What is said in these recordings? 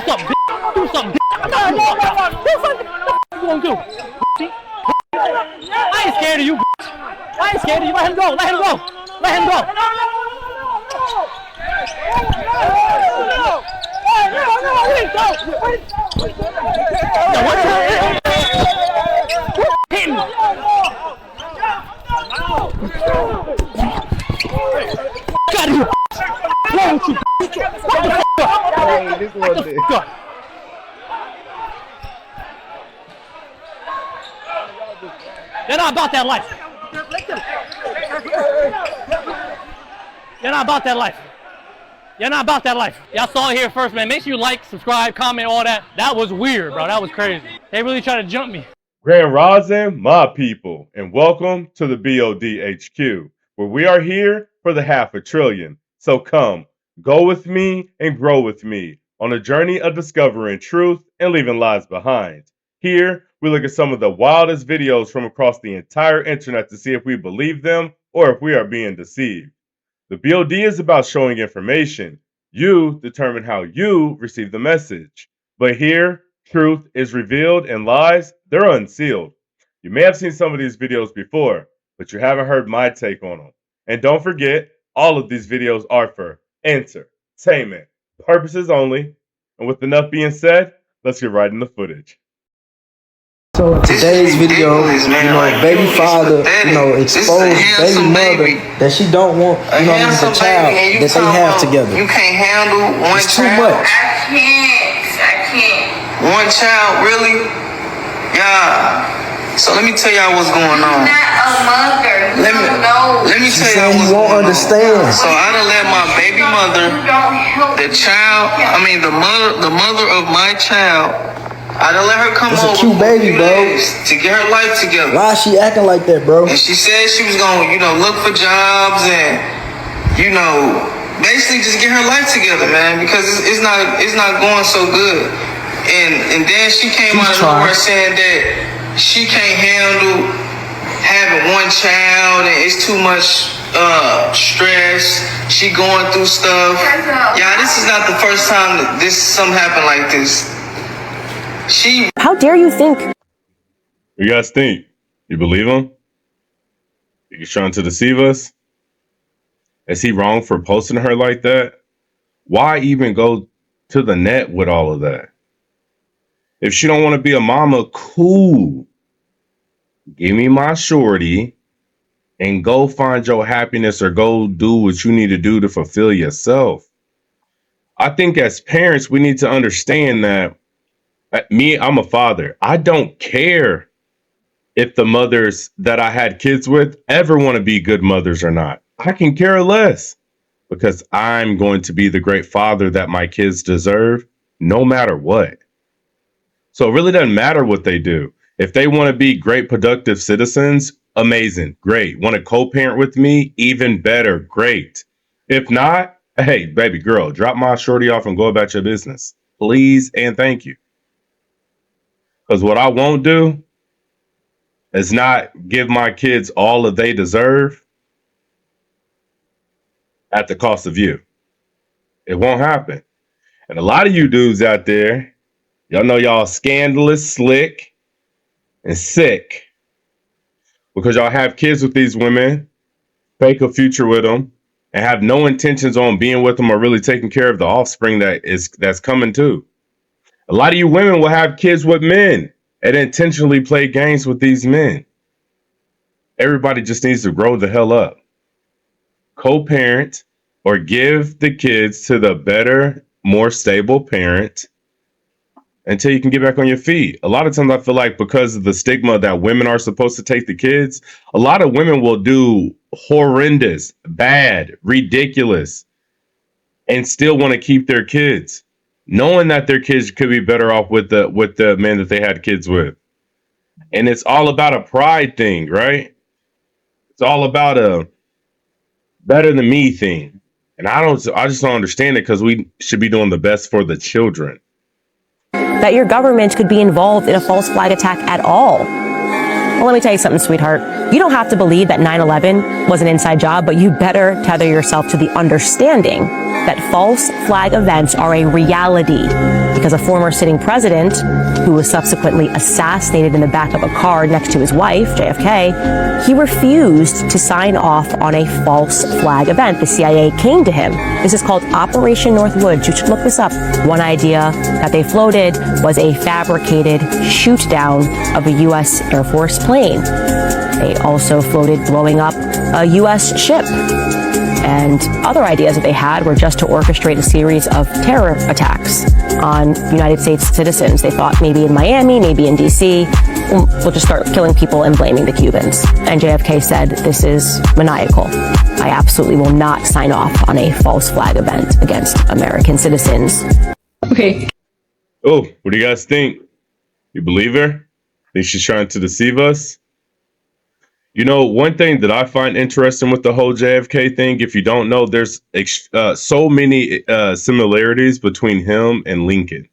something, bitch. Do something, bitch. What you gonna do? I ain't scared of you, bitch. I ain't scared of you. Let him go. Let him go. Let him go. Yo, what the hit me. Got you. Wrong with you. What the fuck up? Hey, this one did. They're not about that life. You're not about that life. You're not about that life. Y'all saw it here first, man. Make sure you like, subscribe, comment, all that. That was weird, bro. That was crazy. They really tried to jump me. Grand Rising, my people, and welcome to the B.O.D. HQ, where we are here for the $500 billion. So come, go with me and grow with me on a journey of discovering truth and leaving lies behind. Here, we look at some of the wildest videos from across the entire internet to see if we believe them or if we are being deceived. The B.O.D. is about showing information. You determine how you receive the message. But here, truth is revealed and lies, they're unsealed. You may have seen some of these videos before, but you haven't heard my take on them. And don't forget, all of these videos are for entertainment purposes only. And with enough being said, let's get right in the footage. So in today's video, baby father, exposed baby mother that she don't want, the child that they have together. You can't handle one it's too child. much. I can't. One child, really? Yeah. So let me tell y'all what's going on. You're not a mother. Let me tell y'all what's going on. Understand. So I done let my baby mother, the mother of my child, I done let her come over for a baby, bro, to get her life together. Why is she acting like that, bro? And she said she was gonna, look for jobs and, basically just get her life together, man, because it's not going so good. And then she came out of nowhere saying that she can't handle having one child and it's too much stress. She going through stuff. Yeah, this is not the first time that something happened like this. How dare you think? You guys think? You believe him? He's trying to deceive us? Is he wrong for posting her like that? Why even go to the net with all of that? If she don't want to be a mama, cool. Give me my shorty and go find your happiness or go do what you need to do to fulfill yourself. I think as parents, we need to understand that I'm a father. I don't care if the mothers that I had kids with ever want to be good mothers or not. I can care less because I'm going to be the great father that my kids deserve no matter what. So it really doesn't matter what they do. If they want to be great, productive citizens, amazing, great. Want to co-parent with me? Even better, great. If not, hey, baby girl, drop my shorty off and go about your business. Please and thank you. Because what I won't do is not give my kids all that they deserve at the cost of you. It won't happen. And a lot of you dudes out there, y'all know y'all scandalous, slick, and sick because y'all have kids with these women, fake a future with them, and have no intentions on being with them or really taking care of the offspring that's coming too. A lot of you women will have kids with men and intentionally play games with these men. Everybody just needs to grow the hell up. Co-parent or give the kids to the better, more stable parent until you can get back on your feet. A lot of times I feel like because of the stigma that women are supposed to take the kids, a lot of women will do horrendous, bad, ridiculous, and still want to keep their kids, knowing that their kids could be better off with the men that they had kids with. And it's all about a pride thing, right? It's all about a better than me thing. And I just don't understand it because we should be doing the best for the children. That your government could be involved in a false flag attack at all. Well, let me tell you something, sweetheart. You don't have to believe that 9/11 was an inside job, but you better tether yourself to the understanding that false flag events are a reality because a former sitting president, who was subsequently assassinated in the back of a car next to his wife, JFK, he refused to sign off on a false flag event. The CIA came to him. This is called Operation Northwoods. You should look this up. One idea that they floated was a fabricated shoot down of a U.S. Air Force plane. They also floated blowing up a U.S. ship. And other ideas that they had were just to orchestrate a series of terror attacks on United States citizens. They thought maybe in Miami, maybe in D.C., we'll just start killing people and blaming the Cubans. And JFK said, this is maniacal. I absolutely will not sign off on a false flag event against American citizens. Okay. Oh, what do you guys think? You believe her? Think she's trying to deceive us? You know, one thing that I find interesting with the whole JFK thing, if you don't know, there's so many similarities between him and Lincoln,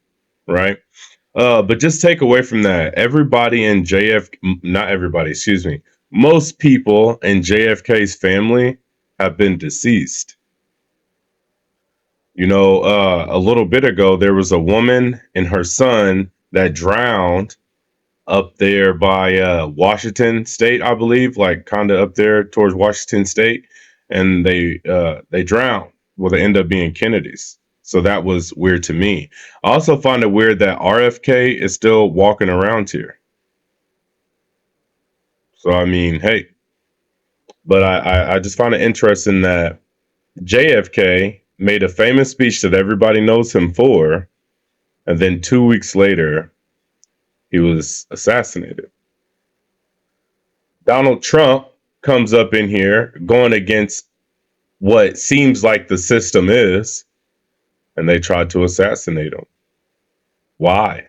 right? But just take away from that, everybody in not everybody, excuse me, most people in JFK's family have been deceased. You know, a little bit ago, there was a woman and her son that drowned up there by Washington State, I believe, like kind of up there towards Washington State, and they drowned. Well, they end up being Kennedys. So that was weird to me. I also find it weird that RFK is still walking around here. So I mean, hey, but I just find it interesting that JFK made a famous speech that everybody knows him for, and then 2 weeks later, he was assassinated. Donald Trump comes up in here going against what seems like the system is, and they tried to assassinate him. Why?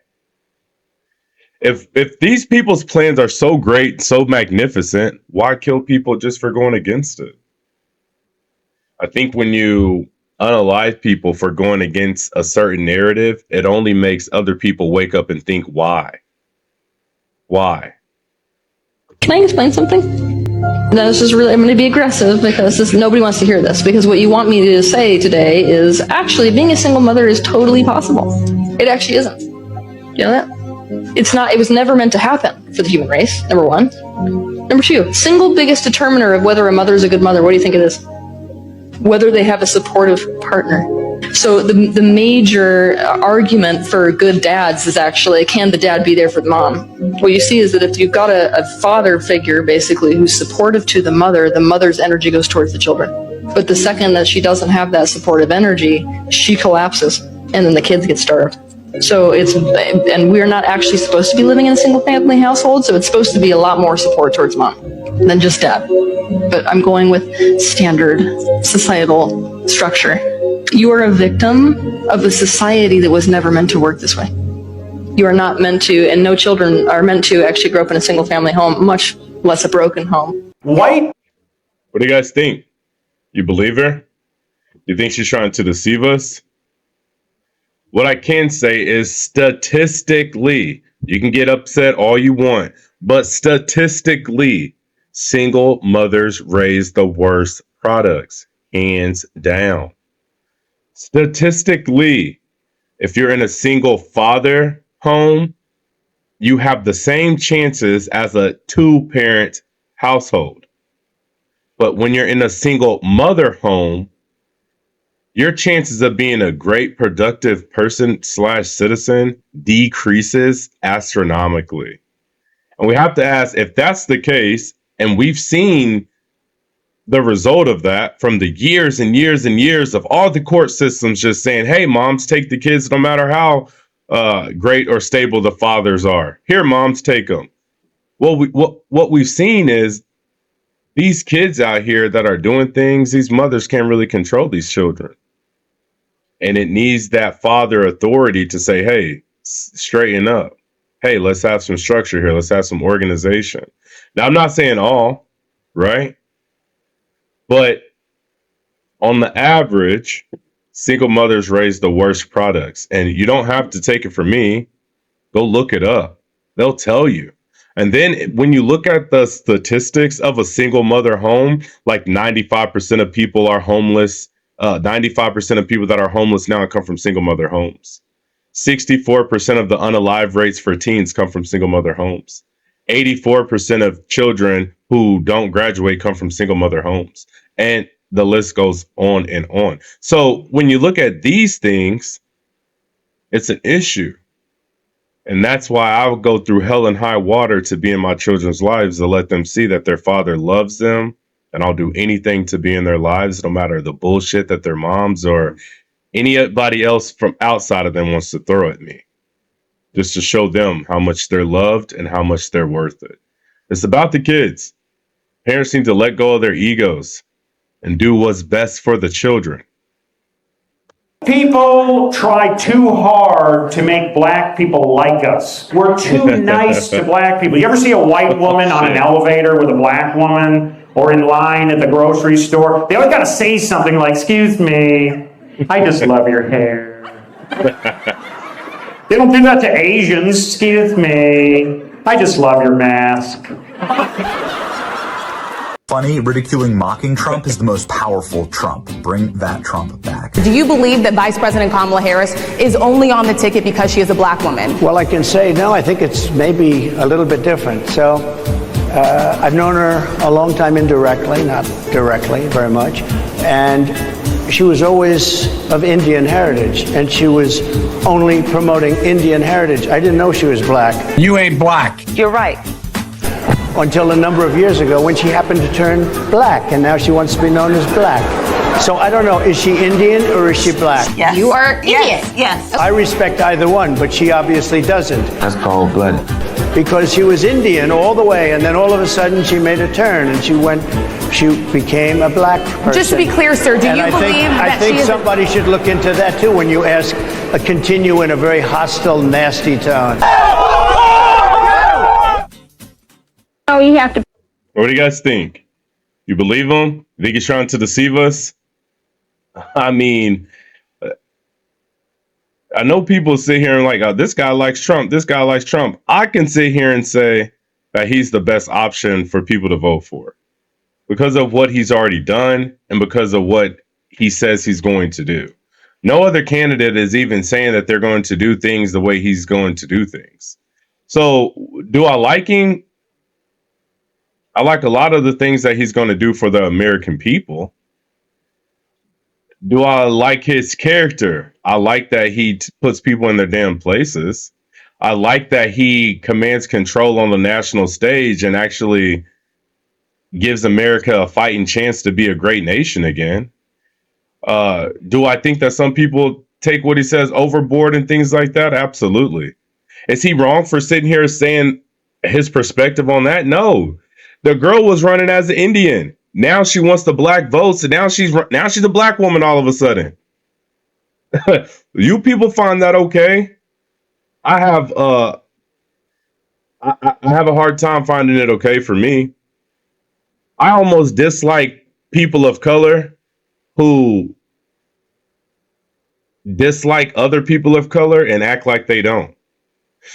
If these people's plans are so great, so magnificent, why kill people just for going against it? I think when you unalive people for going against a certain narrative, it only makes other people wake up and think, why? Why? Can I explain something? No, this is really, I'm going to be aggressive because nobody wants to hear this, because what you want me to say today is actually being a single mother is totally possible. It actually isn't. You know that? It's not, it was never meant to happen for the human race, number one. Number two, single biggest determiner of whether a mother is a good mother, what do you think it is? Whether they have a supportive partner. So the major argument for good dads is actually, can the dad be there for the mom? What you see is that if you've got a father figure, basically, who's supportive to the mother's energy goes towards the children. But the second that she doesn't have that supportive energy, she collapses, and then the kids get starved. So and we're not actually supposed to be living in a single family household, so it's supposed to be a lot more support towards mom than just dad. But I'm going with standard societal structure. You are a victim of a society that was never meant to work this way. You are not meant to, and no children are meant to actually grow up in a single family home, much less a broken home. What do you guys think? You believe her? You think she's trying to deceive us? What I can say is statistically, you can get upset all you want, but statistically, single mothers raise the worst products, hands down. Statistically, if you're in a single father home, you have the same chances as a two-parent household. But when you're in a single mother home, your chances of being a great productive person / citizen decreases astronomically. And we have to ask, if that's the case, and we've seen the result of that from the years and years and years of all the court systems just saying, hey, moms, take the kids no matter how great or stable the fathers are. Here, moms, take them. Well, what we've seen is these kids out here that are doing things, these mothers can't really control these children. And it needs that father authority to say, hey, straighten up. Hey, let's have some structure here. Let's have some organization. Now, I'm not saying all, right? But on the average, single mothers raise the worst products. And you don't have to take it from me. Go look it up. They'll tell you. And then when you look at the statistics of a single mother home, like 95% of people are homeless. 95% of people that are homeless now come from single mother homes. 64% of the unalive rates for teens come from single mother homes. 84% of children who don't graduate come from single mother homes. And the list goes on and on. So when you look at these things, it's an issue. And that's why I would go through hell and high water to be in my children's lives, to let them see that their father loves them. And I'll do anything to be in their lives, no matter the bullshit that their moms or anybody else from outside of them wants to throw at me. Just to show them how much they're loved and how much they're worth it. It's about the kids. Parents need to let go of their egos and do what's best for the children. People try too hard to make black people like us. We're too nice to black people. You ever see a white woman on an elevator with a black woman, or in line at the grocery store? They always got to say something like, "Excuse me, I just love your hair." They don't do that to Asians. "Excuse me, I just love your mask." Funny, ridiculing, mocking Trump is the most powerful Trump. Bring that Trump back. Do you believe that Vice President Kamala Harris is only on the ticket because she is a black woman? Well, I can say no. I think it's maybe a little bit different. So I've known her a long time indirectly, not directly very much. And she was always of Indian heritage, and she was only promoting Indian heritage. I didn't know she was black. You ain't black. You're right. Until a number of years ago when she happened to turn black, and now she wants to be known as black. So I don't know, is she Indian or is she black? Yes. You are Indian. Yes. I respect either one, but she obviously doesn't. That's cold-blooded. Because she was Indian all the way, and then all of a sudden she made a turn, and she became a black person. Just to be clear, sir, do you believe that I think somebody should look into that too when you ask, continue in a very hostile, nasty tone. Oh, you have to. What do you guys think? You believe him? You think he's trying to deceive us? I mean, I know people sit here and like, oh, this guy likes Trump. This guy likes Trump. I can sit here and say that he's the best option for people to vote for because of what he's already done and because of what he says he's going to do. No other candidate is even saying that they're going to do things the way he's going to do things. So do I like him? I like a lot of the things that he's going to do for the American people. Do I like his character? I like that he puts people in their damn places. I like that he commands control on the national stage and actually gives America a fighting chance to be a great nation again. Do I think that some people take what he says overboard and things like that? Absolutely. Is he wrong for sitting here saying his perspective on that? No. The girl was running as an Indian. Now she wants the black votes, and now she's a black woman all of a sudden. You people find that okay? I have a hard time finding it okay for me. I almost dislike people of color who dislike other people of color and act like they don't.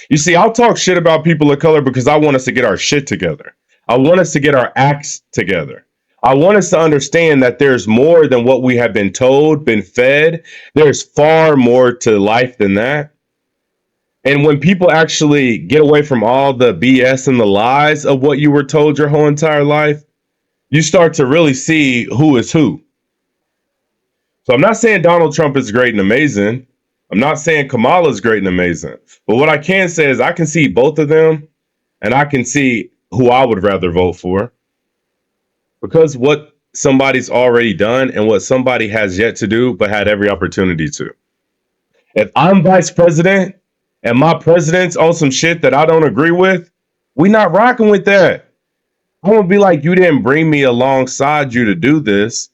You see, I'll talk shit about people of color because I want us to get our shit together. I want us to get our acts together. I want us to understand that there's more than what we have been told, been fed. There's far more to life than that. And when people actually get away from all the BS and the lies of what you were told your whole entire life, you start to really see who is who. So I'm not saying Donald Trump is great and amazing. I'm not saying Kamala is great and amazing. But what I can say is I can see both of them, and I can see who I would rather vote for, because what somebody's already done and what somebody has yet to do but had every opportunity to. If I'm vice president and my president's on some shit that I don't agree with, we not rocking with that. I'm gonna be like, you didn't bring me alongside you to do this.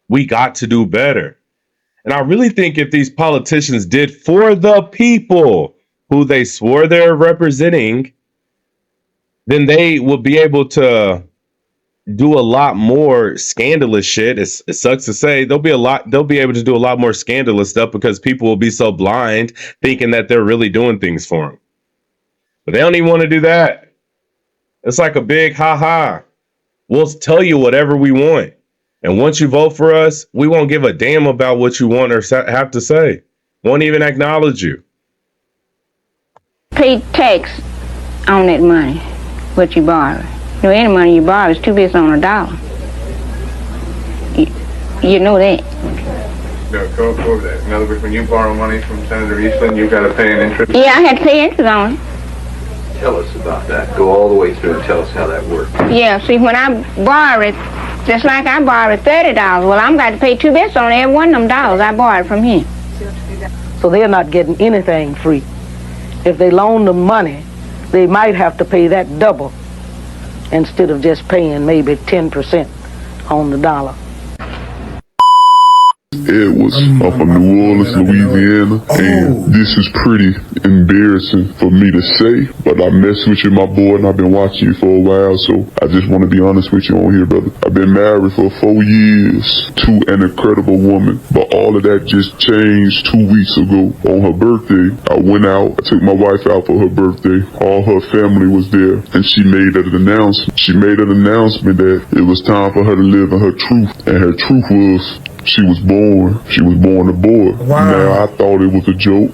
We got to do better. And I really think if these politicians did for the people who they swore they're representing, then they will be able to do a lot more scandalous shit. It sucks to say they'll be able to do a lot more scandalous stuff because people will be so blind thinking that they're really doing things for them. But they don't even want to do that. It's like a big ha-ha. We'll tell you whatever we want. And once you vote for us, we won't give a damn about what you want or have to say. Won't even acknowledge you. Pay tax on that money, what you borrow. You know, any money you borrow is 2 bits on a dollar. You know that. No, go over that. In other words, when you borrow money from Senator Eastland, you've got to pay an interest? Yeah, I had to pay interest on it. Tell us about that. Go all the way through and tell us how that works. Yeah, see, when I borrow it, just like I borrowed $30, well, I'm got to pay 2 bits on every one of them dollars I borrowed from him. So they're not getting anything free. If they loan them money, they might have to pay that double instead of just paying maybe 10% on the dollar. Edwards. I'm from New Orleans, Louisiana, and this is pretty embarrassing for me to say, but I mess with you, my boy, and I've been watching you for a while, so I just want to be honest with you on here, brother. I've been married for 4 years to an incredible woman, but all of that just changed 2 weeks ago. On her birthday, I went out, I took my wife out for her birthday, all her family was there, and she made an announcement. She made an announcement that it was time for her to live in her truth, and her truth was she was born a boy. Wow. Now, I thought it was a joke.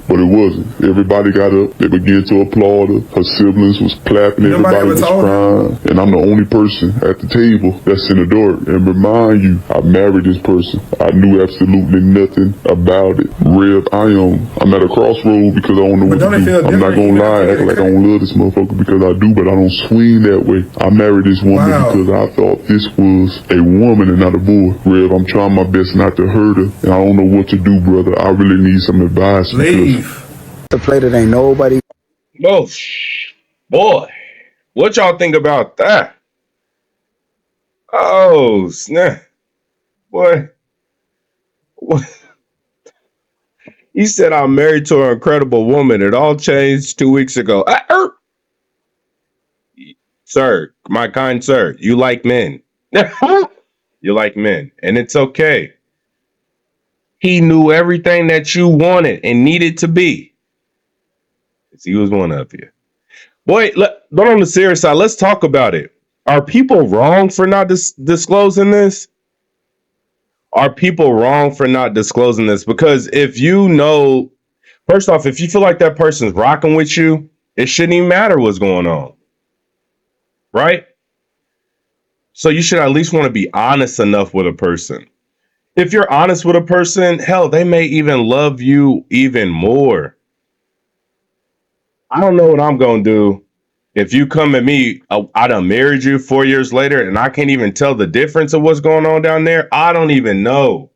But it wasn't. Everybody got up. They began to applaud her. Her siblings was clapping. Everybody was crying. And I'm the only person at the table that's in the dark. And remind you, I married this person. I knew absolutely nothing about it. Rev, I'm at a crossroad because I don't know what to do. I'm not gonna lie, act like I don't love this motherfucker because I do, but I don't swing that way. I married this woman because I thought this was a woman and not a boy. I'm trying my best not to hurt her, and I don't know what to do, brother. I really need some advice. Leave. The play that ain't nobody. Oh, boy. What y'all think about that? Oh, snap. Boy. What? He said, I'm married to an incredible woman. It all changed 2 weeks ago. Sir, my kind sir, you like men. You like men, and it's okay. He knew everything that you wanted and needed to be. He was one of you. Boy, but on the serious side, let's talk about it. Are people wrong for not disclosing this? Are people wrong for not disclosing this? Because if you know, first off, if you feel like that person's rocking with you, it shouldn't even matter what's going on. Right? So you should at least want to be honest enough with a person. If you're honest with a person, hell, they may even love you even more. I don't know what I'm going to do if you come at me. I done married you 4 years later and I can't even tell the difference of what's going on down there. I don't even know.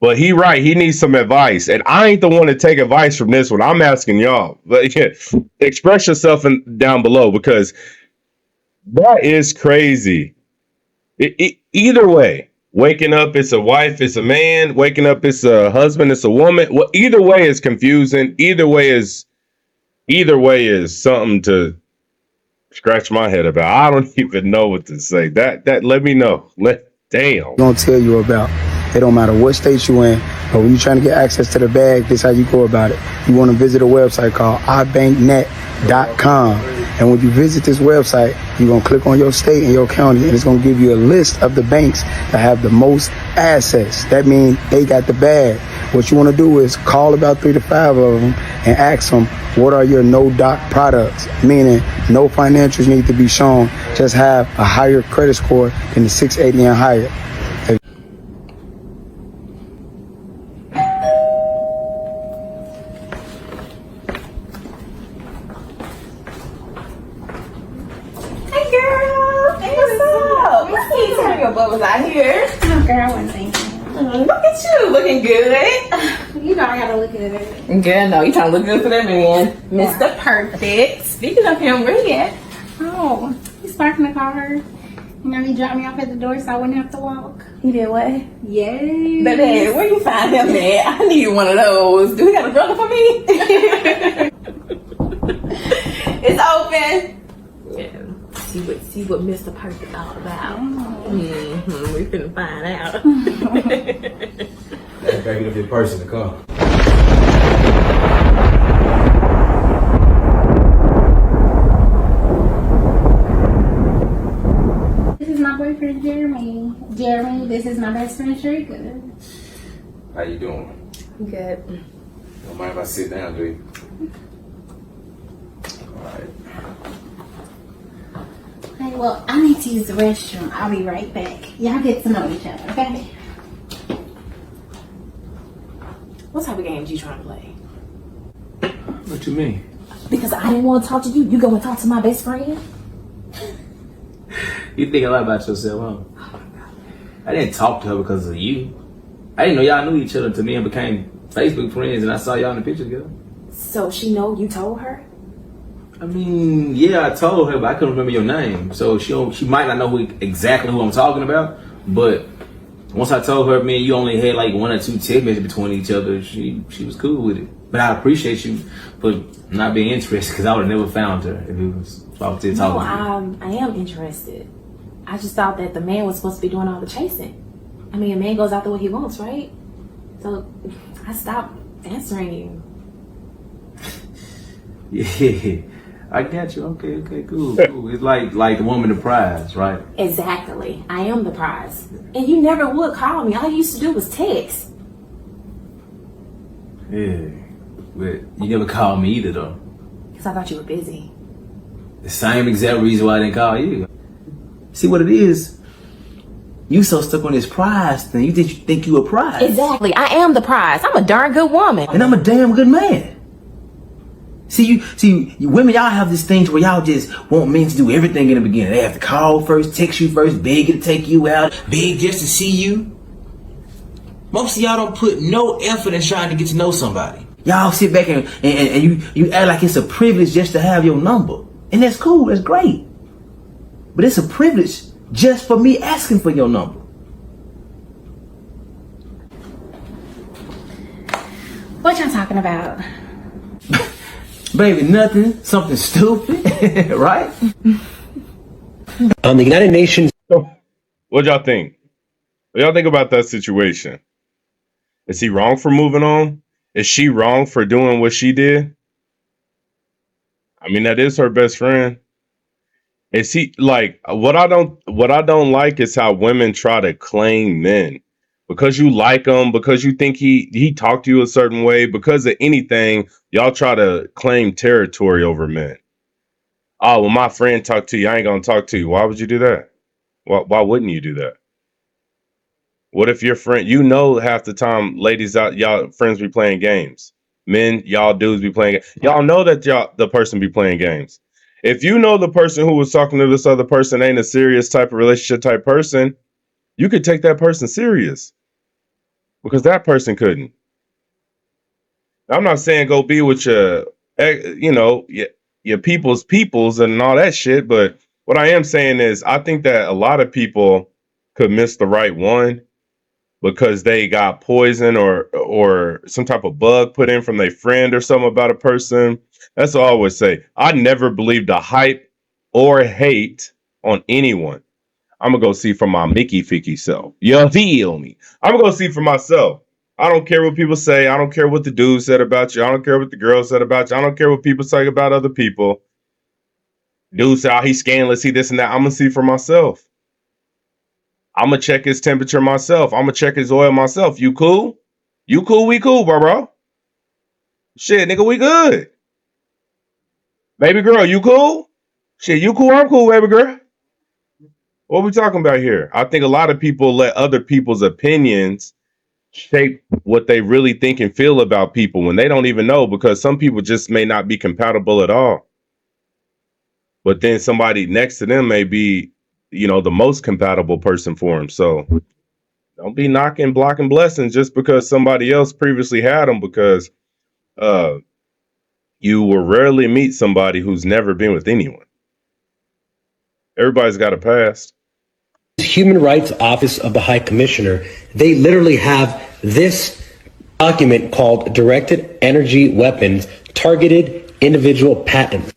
But he right. He needs some advice. And I ain't the one to take advice from this one. I'm asking y'all. But yeah, express yourself down below because that is crazy. Either way, waking up, it's a wife, it's a man. Waking up, it's a husband, it's a woman. Well, either way is confusing. Either way is something to scratch my head about. I don't even know what to say. That let me know. Damn. Gonna tell you about. It don't matter what state you in, but when you're trying to get access to the bag, this is how you go about it. You want to visit a website called ibanknet.com. And when you visit this website, you're going to click on your state and your county, and it's going to give you a list of the banks that have the most assets. That means they got the bag. What you want to do is call about 3 to 5 of them and ask them, what are your no-doc products? Meaning no financials need to be shown. Just have a higher credit score than the 680 and higher. Was out here. Oh, girl, I wasn't thinking. Look at you, looking good. You know I gotta look at it. Good, no, you trying to look good for that man. Mr. Perfect. Speaking of him, where he at? Oh, he's parking the car. You know, he dropped me off at the door so I wouldn't have to walk. He did what? Yes. Baby, where you find him at? I need one of those. Do he got a brother for me? It's open. Yeah. See what Mr. Perfect all about. Mm-hmm. We finna find out. Back up your purse in the car. This is my boyfriend Jeremy. Jeremy, this is my best friend Sharika. How you doing? Good. Don't mind if I sit down, do you? Alright. Okay, well, I need to use the restroom. I'll be right back. Y'all get to know each other, okay? What type of games you trying to play? What you mean? Because I didn't want to talk to you. You go and talk to my best friend? You think a lot about yourself, huh? I didn't talk to her because of you. I didn't know y'all knew each other until me and became Facebook friends and I saw y'all in the picture together. So she know you told her? I mean, yeah, I told her, but I couldn't remember your name. So she might not know exactly who I'm talking about, but once I told her, man, you only had like 1 or 2 text messages between each other, she was cool with it. But I appreciate you for not being interested because I would have never found her if it was if I was still talking to you. I am interested. I just thought that the man was supposed to be doing all the chasing. I mean, a man goes after what he wants, right? So I stopped answering you. Yeah, I got you. Okay, cool. It's like the woman the prize, right? Exactly. I am the prize. And you never would call me. All you used to do was text. Yeah, but you never called me either, though. Because I thought you were busy. The same exact reason why I didn't call you. See what it is? You so stuck on this prize thing. You think you a prize. Exactly. I am the prize. I'm a darn good woman. And I'm a damn good man. See, you women, y'all have this thing where y'all just want men to do everything in the beginning. They have to call first, text you first, beg you to take you out, beg just to see you. Most of y'all don't put no effort in trying to get to know somebody. Y'all sit back and you act like it's a privilege just to have your number. And that's cool, that's great. But it's a privilege just for me asking for your number. What y'all talking about? Baby, nothing. Something stupid, right? The United Nations. What y'all think? What y'all think about that situation? Is he wrong for moving on? Is she wrong for doing what she did? I mean, that is her best friend. Is he like what I don't like is how women try to claim men because you like him, because you think he talked to you a certain way, because of anything, y'all try to claim territory over men. Oh, well, my friend talked to you, I ain't gonna talk to you. Why would you do that? Why wouldn't you do that? What if your friend, half the time, ladies out, y'all friends be playing games. Men, y'all dudes be playing games. Y'all know that the person be playing games. If you know the person who was talking to this other person ain't a serious type of relationship type person, you could take that person serious because that person couldn't. I'm not saying go be with your peoples and all that shit, but what I am saying is I think that a lot of people could miss the right one because they got poison or some type of bug put in from their friend or something about a person. That's what I always say. I never believed the hype or hate on anyone. I'm going to go see for my Mickey Ficky self. You feel me? I'm going to go see for myself. I don't care what people say. I don't care what the dude said about you. I don't care what the girl said about you. I don't care what people say about other people. Dude say, oh, he's scandalous, he this and that. I'm going to see for myself. I'm going to check his temperature myself. I'm going to check his oil myself. You cool? You cool? We cool, bro. Shit, nigga, we good. Baby girl, you cool? Shit, you cool? I'm cool, baby girl. What we talking about here? I think a lot of people let other people's opinions shape what they really think and feel about people when they don't even know, because some people just may not be compatible at all. But then somebody next to them may be, the most compatible person for them. So don't be knocking, blocking blessings just because somebody else previously had them, because you will rarely meet somebody who's never been with anyone. Everybody's got a past. Human Rights Office of the High Commissioner, they literally have this document called Directed Energy Weapons Targeted Individual Patents.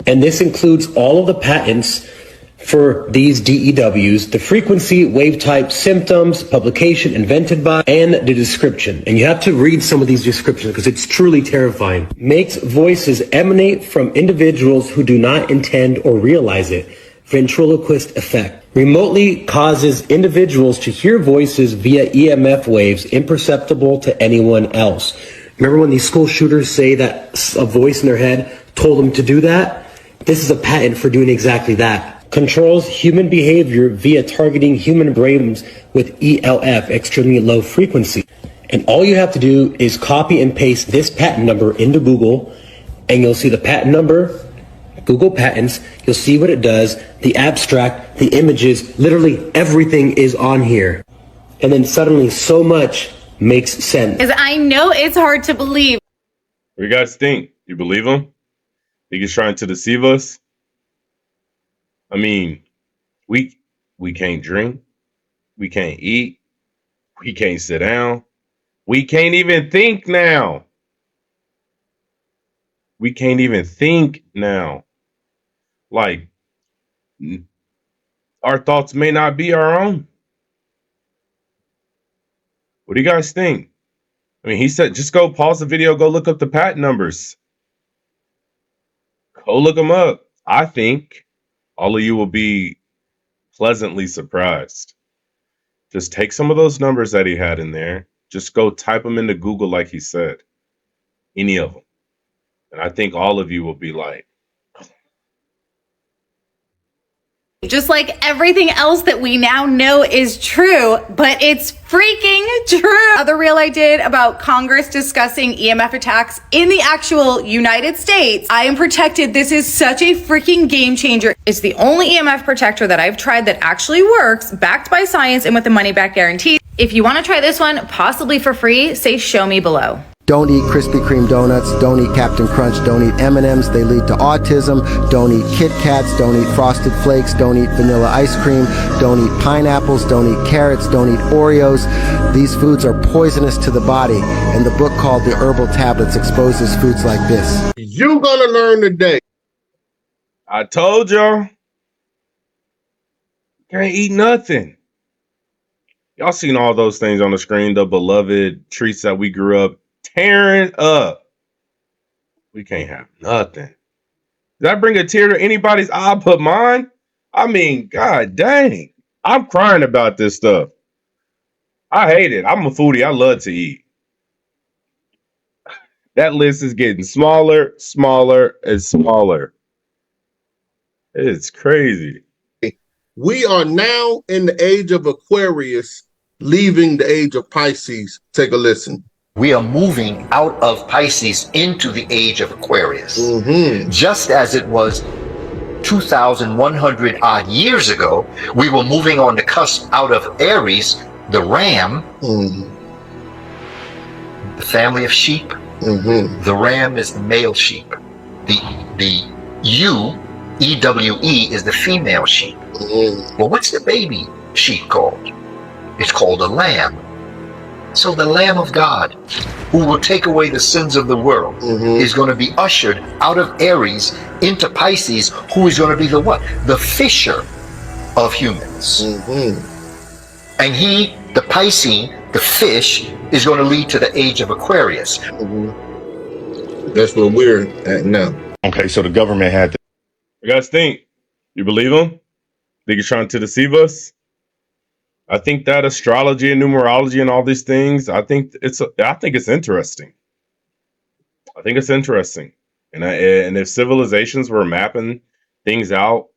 And this includes all of the patents for these DEWs, the frequency, wave type, symptoms, publication, invented by, and the description. And you have to read some of these descriptions because it's truly terrifying. Makes voices emanate from individuals who do not intend or realize it. ventriloquist effect. Remotely causes individuals to hear voices via EMF waves imperceptible to anyone else. Remember when these school shooters say that a voice in their head told them to do that? This is a patent for doing exactly that. Controls human behavior via targeting human brains with ELF, extremely low frequency. And all you have to do is copy and paste this patent number into Google, and you'll see the patent number, Google Patents, you'll see what it does, the abstract, the images, literally everything is on here. And then suddenly so much makes sense. Because I know it's hard to believe. What do you guys think? You believe him? Think he's trying to deceive us? I mean, we can't drink, we can't eat, we can't sit down, we can't even think now. We can't even think now. Like, our thoughts may not be our own. What do you guys think? I mean, he said, just go pause the video, go look up the patent numbers. Go look them up. I think all of you will be pleasantly surprised. Just take some of those numbers that he had in there. Just go type them into Google like he said. Any of them. And I think all of you will be like, Just like everything else that we now know is true, but it's freaking true. Other reel I did about Congress discussing EMF attacks in the actual United States. I am protected. This is such a freaking game changer. It's the only EMF protector that I've tried that actually works, backed by science and with a money back guarantee. If you want to try this one, possibly for free, say show me below. Don't eat Krispy Kreme donuts. Don't eat Captain Crunch. Don't eat M&Ms. They lead to autism. Don't eat Kit Kats. Don't eat Frosted Flakes. Don't eat vanilla ice cream. Don't eat pineapples. Don't eat carrots. Don't eat Oreos. These foods are poisonous to the body. And the book called The Herbal Tablets exposes foods like this. You're gonna learn today. I told y'all. Can't eat nothing. Y'all seen all those things on the screen, the beloved treats that we grew up tearing up. We can't have nothing. Does that bring a tear to anybody's eye but mine? I mean, god dang. I'm crying about this stuff. I hate it. I'm a foodie. I love to eat. That list is getting smaller, smaller, and smaller. It's crazy. We are now in the age of Aquarius, leaving the age of Pisces. Take a listen. We are moving out of Pisces into the age of Aquarius. Just as it was 2,100 odd years ago, we were moving on the cusp out of Aries, the ram, the family of sheep. The ram is the male sheep. The EWE is the female sheep. Well, what's the baby sheep called? It's called a lamb. So the Lamb of God, who will take away the sins of the world, is going to be ushered out of Aries into Pisces, who is going to be the what? The fisher of humans. And he, the Pisces, the fish, is going to lead to the age of Aquarius. That's what we're at now. Okay, so the government had to. You guys think? You believe him? Think he's trying to deceive us? I think that astrology and numerology and all these things, I think it's interesting. I think it's interesting. And if civilizations were mapping things out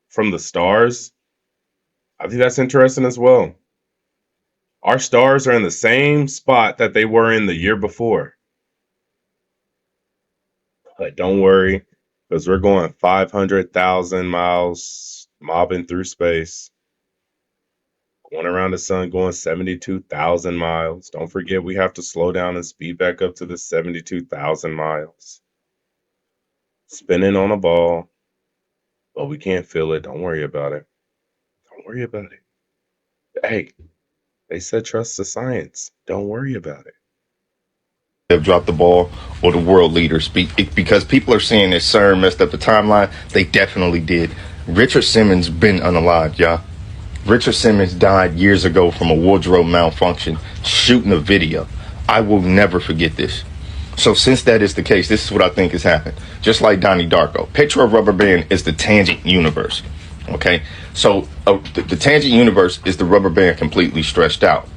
from the stars, I think that's interesting as well. Our stars are in the same spot that they were in the year before. But don't worry, because we're going 500,000 miles mobbing through space. Going around the sun, going 72,000 miles. Don't forget, we have to slow down and speed back up to the 72,000 miles. Spinning on a ball, but we can't feel it. Don't worry about it. Don't worry about it. Hey, they said trust the science. Don't worry about it. Have dropped the ball, or the world leaders, because people are saying that CERN messed up the timeline. They definitely did. Richard Simmons been unalived, y'all. Richard Simmons died years ago from a wardrobe malfunction shooting a video. I will never forget this. So since that is the case, this is what I think has happened. Just like Donnie Darko, picture a rubber band is the tangent universe. Okay, so the tangent universe is the rubber band completely stretched out.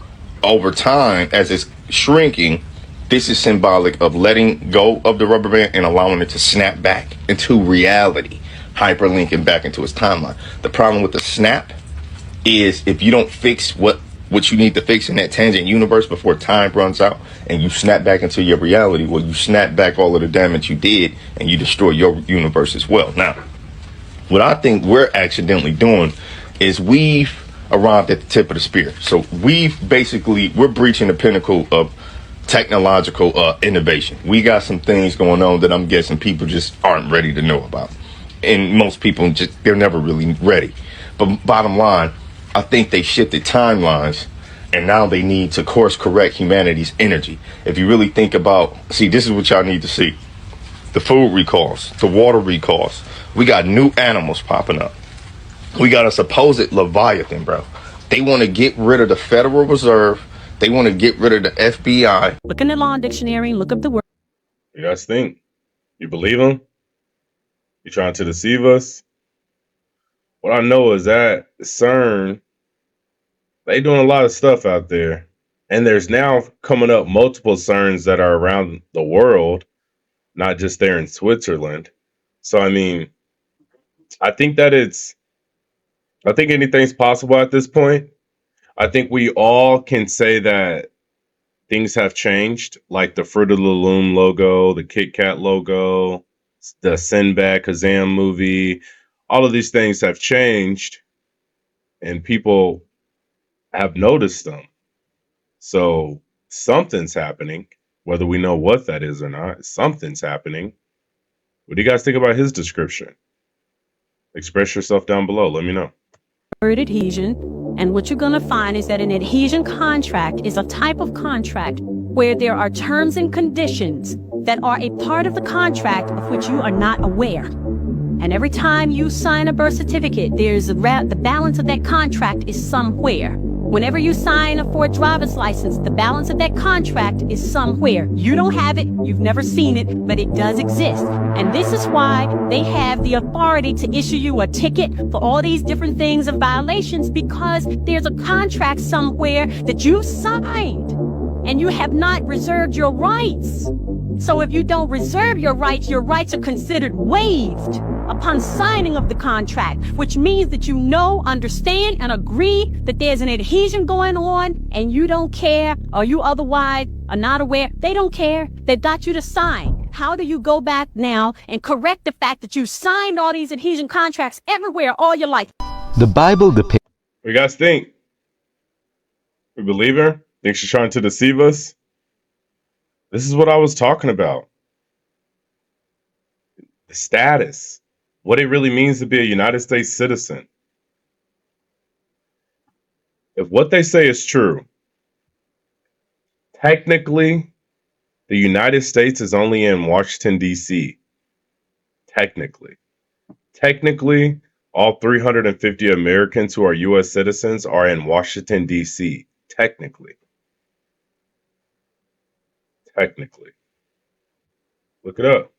Over time, as it's shrinking, this is symbolic of letting go of the rubber band and allowing it to snap back into reality, hyperlinking back into its timeline. The problem with the snap is if you don't fix what you need to fix in that tangent universe before time runs out and you snap back into your reality, well, you snap back all of the damage you did and you destroy your universe as well. Now, what I think we're accidentally doing is we've arrived at the tip of the spear. So we're breaching the pinnacle of technological innovation. We got some things going on that I'm guessing people just aren't ready to know about. And most people they're never really ready. But bottom line, I think they shifted timelines and now they need to course correct humanity's energy. If you really think about, this is what y'all need to see. The food recalls, the water recalls. We got new animals popping up. We got a supposed Leviathan, bro. They want to get rid of the Federal Reserve. They want to get rid of the FBI. Look in the law dictionary and look up the word. You guys think? You believe them? You trying to deceive us? What I know is that CERN, they doing a lot of stuff out there. And there's now coming up multiple CERNs that are around the world, not just there in Switzerland. So, I mean, I think anything's possible at this point. I think we all can say that things have changed, like the Fruit of the Loom logo, the Kit Kat logo, the Sinbad Kazam movie. All of these things have changed and people have noticed them. So something's happening, whether we know what that is or not. Something's happening. What do you guys think about his description? Express yourself down below. Let me know. Word adhesion. And what you're going to find is that an adhesion contract is a type of contract where there are terms and conditions that are a part of the contract of which you are not aware. And every time you sign a birth certificate, the balance of that contract is somewhere. Whenever you sign for a driver's license, the balance of that contract is somewhere. You don't have it, you've never seen it, but it does exist. And this is why they have the authority to issue you a ticket for all these different things of violations, because there's a contract somewhere that you signed and you have not reserved your rights. So if you don't reserve your rights are considered waived upon signing of the contract, which means that you know, understand, and agree that there's an adhesion going on and you don't care, or you otherwise are not aware. They don't care. They've got you to sign. How do you go back now and correct the fact that you signed all these adhesion contracts everywhere all your life? The Bible depicts... What do you guys think? We believe her? Think she's trying to deceive us? This is what I was talking about. The status. What it really means to be a United States citizen. If what they say is true, technically, the United States is only in Washington, D.C. Technically. Technically, all 350 Americans who are U.S. citizens are in Washington, D.C. Technically. Technically. Look it up.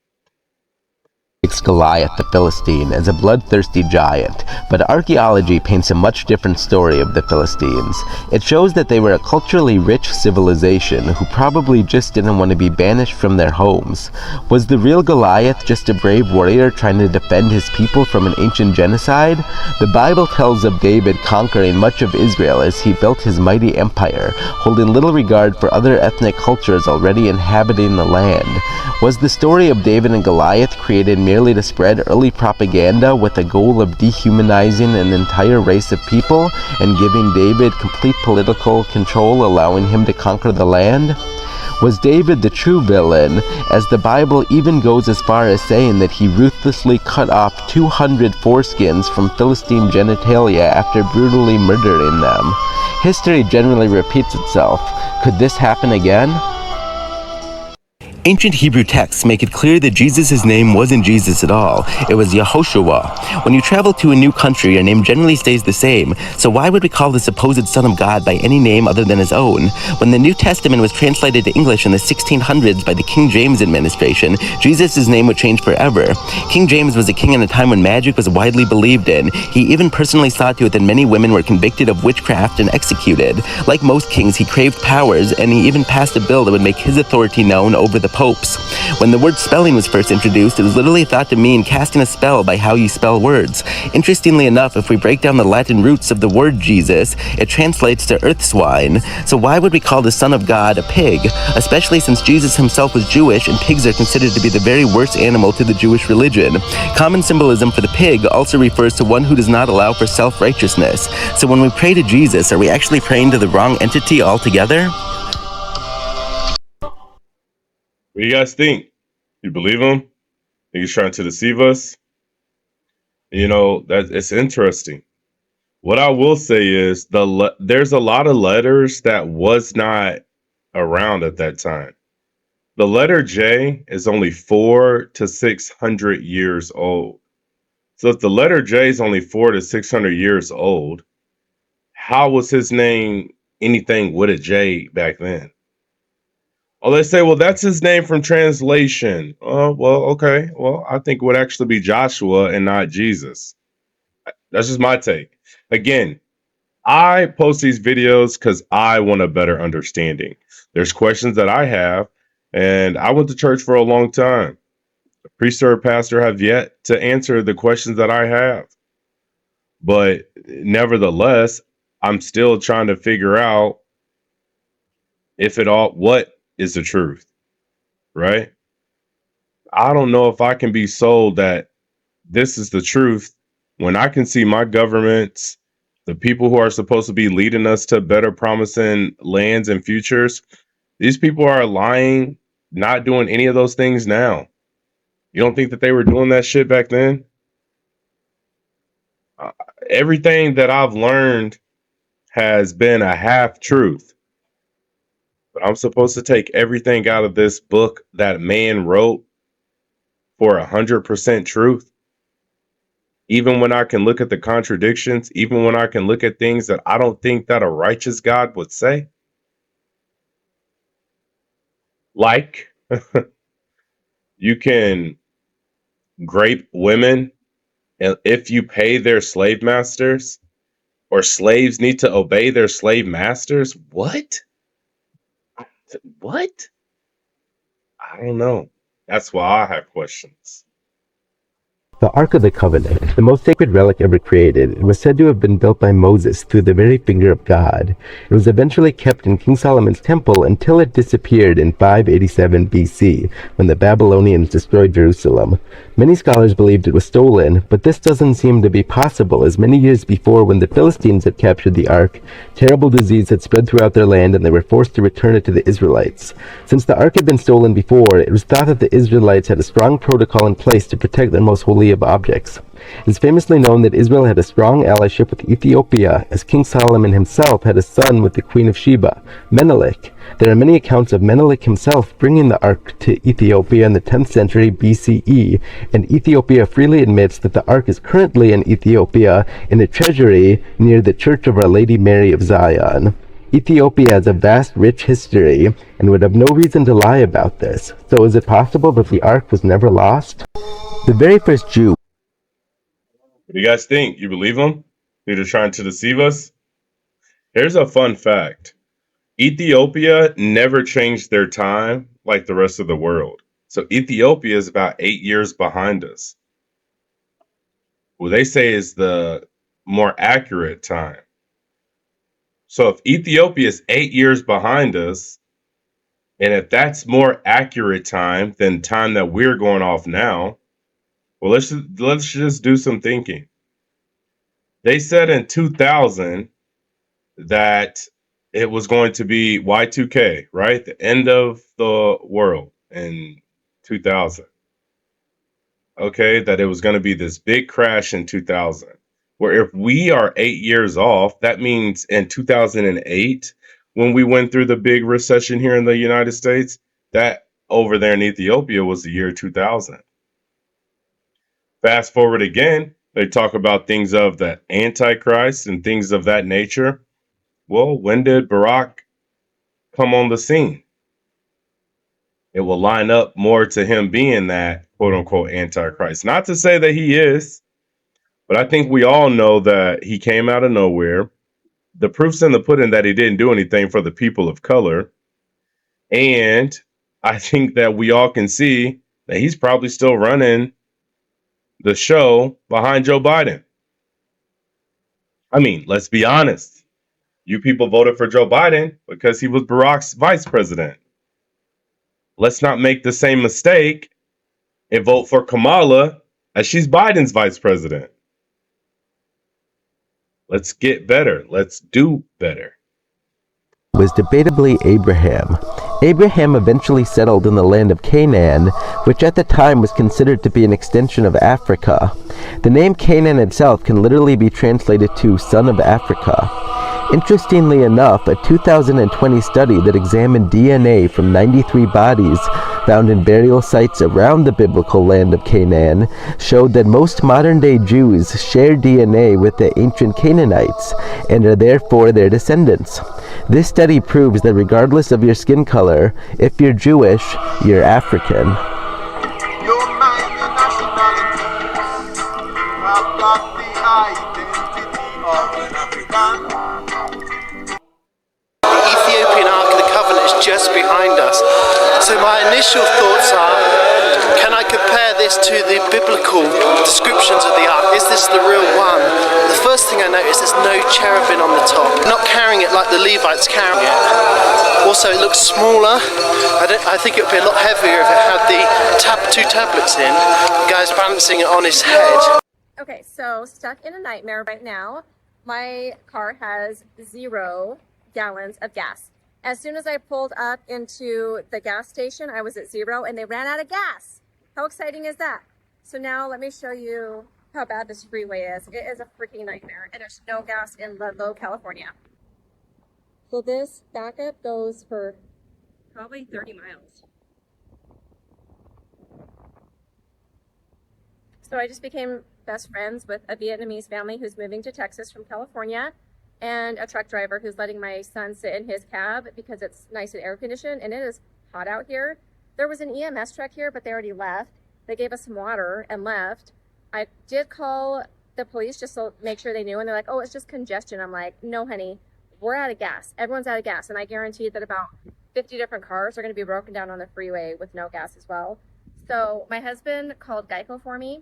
Goliath the Philistine as a bloodthirsty giant, but archaeology paints a much different story of the Philistines. It shows that they were a culturally rich civilization who probably just didn't want to be banished from their homes. Was the real Goliath just a brave warrior trying to defend his people from an ancient genocide? The Bible tells of David conquering much of Israel as he built his mighty empire, holding little regard for other ethnic cultures already inhabiting the land. Was the story of David and Goliath created merely to spread early propaganda with the goal of dehumanizing an entire race of people and giving David complete political control, allowing him to conquer the land? Was David the true villain, as the Bible even goes as far as saying that he ruthlessly cut off 200 foreskins from Philistine genitalia after brutally murdering them? History generally repeats itself. Could this happen again? Ancient Hebrew texts make it clear that Jesus' name wasn't Jesus at all. It was Yehoshua. When you travel to a new country, your name generally stays the same, so why would we call the supposed Son of God by any name other than his own? When the New Testament was translated to English in the 1600s by the King James administration, Jesus' name would change forever. King James was a king in a time when magic was widely believed in. He even personally saw to it that many women were convicted of witchcraft and executed. Like most kings, he craved powers, and he even passed a bill that would make his authority known over the popes. When the word spelling was first introduced, it was literally thought to mean casting a spell by how you spell words. Interestingly enough, if we break down the Latin roots of the word Jesus, it translates to earth swine. So why would we call the Son of God a pig? Especially since Jesus himself was Jewish, and pigs are considered to be the very worst animal to the Jewish religion. Common symbolism for the pig also refers to one who does not allow for self-righteousness. So when we pray to Jesus, are we actually praying to the wrong entity altogether? What do you guys think? You believe him? Think he's trying to deceive us? You know, that it's interesting. What I will say is there's a lot of letters that was not around at that time. The letter J is only 400 to 600 years old. So if the letter J is only 400 to 600 years old, how was his name anything with a J back then? Oh, they say, well, that's his name from translation. Oh, well, okay. Well, I think it would actually be Joshua and not Jesus. That's just my take. Again, I post these videos because I want a better understanding. There's questions that I have, and I went to church for a long time. The priest or pastor have yet to answer the questions that I have. But nevertheless, I'm still trying to figure out what is the truth, right? I don't know if I can be sold that this is the truth when I can see my governments, the people who are supposed to be leading us to better promising lands and futures, these people are lying, not doing any of those things now. You don't think that they were doing that shit back then? Everything that I've learned has been a half truth. But I'm supposed to take everything out of this book that man wrote for 100% truth. Even when I can look at the contradictions, even when I can look at things that I don't think that a righteous God would say. Like, you can grape women if you pay their slave masters, or slaves need to obey their slave masters. What? What? I don't know. That's why I have questions. The Ark of the Covenant, the most sacred relic ever created, was said to have been built by Moses through the very finger of God. It was eventually kept in King Solomon's temple until it disappeared in 587 BC, when the Babylonians destroyed Jerusalem. Many scholars believed it was stolen, but this doesn't seem to be possible, as many years before, when the Philistines had captured the Ark, terrible disease had spread throughout their land and they were forced to return it to the Israelites. Since the Ark had been stolen before, it was thought that the Israelites had a strong protocol in place to protect their most holy of objects. It is famously known that Israel had a strong allyship with Ethiopia, as King Solomon himself had a son with the Queen of Sheba, Menelik. There are many accounts of Menelik himself bringing the Ark to Ethiopia in the 10th century BCE, and Ethiopia freely admits that the Ark is currently in Ethiopia in a treasury near the Church of Our Lady Mary of Zion. Ethiopia has a vast, rich history and would have no reason to lie about this. So is it possible that the Ark was never lost? The very first Jew. What do you guys think? You believe them? They're trying to deceive us? Here's a fun fact. Ethiopia never changed their time like the rest of the world. So Ethiopia is about 8 years behind us. Well, they say is the more accurate time. So if Ethiopia is 8 years behind us, and if that's more accurate time than time that we're going off now, well, let's just do some thinking. They said in 2000 that it was going to be Y2K, right? The end of the world in 2000. Okay, that it was going to be this big crash in 2000. Where if we are 8 years off, that means in 2008, when we went through the big recession here in the United States, that over there in Ethiopia was the year 2000. Fast forward again, they talk about things of the Antichrist and things of that nature. Well, when did Barack come on the scene? It will line up more to him being that quote unquote Antichrist. Not to say that he is, but I think we all know that he came out of nowhere. The proof's in the pudding that he didn't do anything for the people of color. And I think that we all can see that he's probably still running the show behind Joe Biden. I mean, let's be honest. You people voted for Joe Biden because he was Barack's vice president. Let's not make the same mistake and vote for Kamala as she's Biden's vice president. Let's get better. Let's do better. Was debatably Abraham. Abraham eventually settled in the land of Canaan, which at the time was considered to be an extension of Africa. The name Canaan itself can literally be translated to son of Africa. Interestingly enough, a 2020 study that examined DNA from 93 bodies found in burial sites around the biblical land of Canaan showed that most modern-day Jews share DNA with the ancient Canaanites and are therefore their descendants. This study proves that regardless of your skin color, if you're Jewish, you're African. Just behind us. So my initial thoughts are, can I compare this to the biblical descriptions of the ark? Is this the real one? The first thing I noticed is no cherubim on the top. Not carrying it like the Levites carrying it. Also, it looks smaller. I think it would be a lot heavier if it had the two tablets in. The guy's balancing it on his head. Okay, so stuck in a nightmare right now. My car has 0 gallons of gas. As soon as I pulled up into the gas station, I was at 0 and they ran out of gas. How exciting is that? So now let me show you how bad this freeway is. It is a freaking nightmare and there's no gas in Ludlow, California. So this backup goes for probably 30 miles. So I just became best friends with a Vietnamese family who's moving to Texas from California, and a truck driver who's letting my son sit in his cab because it's nice and air conditioned and it is hot out here. There was an EMS truck here, but they already left. They gave us some water and left. I did call the police just to make sure they knew, and they're like, oh, it's just congestion. I'm like, no, honey, we're out of gas. Everyone's out of gas. And I guarantee that about 50 different cars are going to be broken down on the freeway with no gas as well. So my husband called Geico for me,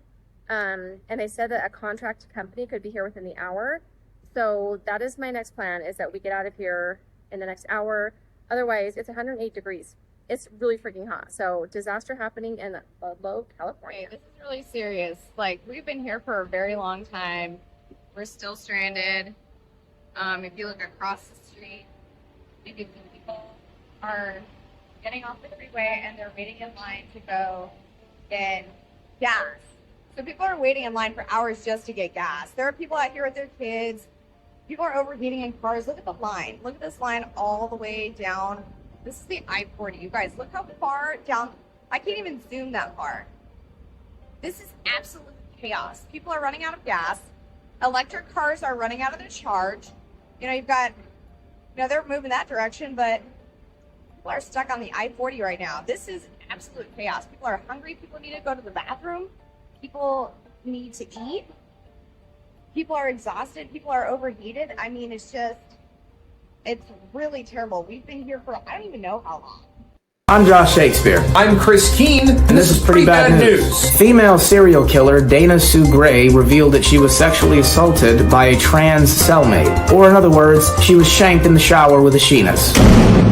and they said that a contract company could be here within the hour. So that is my next plan, is that we get out of here in the next hour. Otherwise, it's 108 degrees. It's really freaking hot. So disaster happening in Ludlow, California. This is really serious. Like, we've been here for a very long time. We're still stranded. If you look across the street, you can see people are getting off the freeway and they're waiting in line to go get gas. So people are waiting in line for hours just to get gas. There are people out here with their kids. People are overheating in cars. Look at the line. Look at this line all the way down. This is the I-40. You guys, look how far down. I can't even zoom that far. This is absolute chaos. People are running out of gas. Electric cars are running out of their charge. You know, you've got, they're moving that direction, but people are stuck on the I-40 right now. This is absolute chaos. People are hungry. People need to go to the bathroom. People need to eat. People are exhausted. People are overheated. I mean, it's really terrible. We've been here for, I don't even know how long. I'm Josh Shakespeare. I'm Chris Keene, and this is Pretty Bad News. Female serial killer Dana Sue Gray revealed that she was sexually assaulted by a trans cellmate. Or in other words, she was shanked in the shower with a sheenus.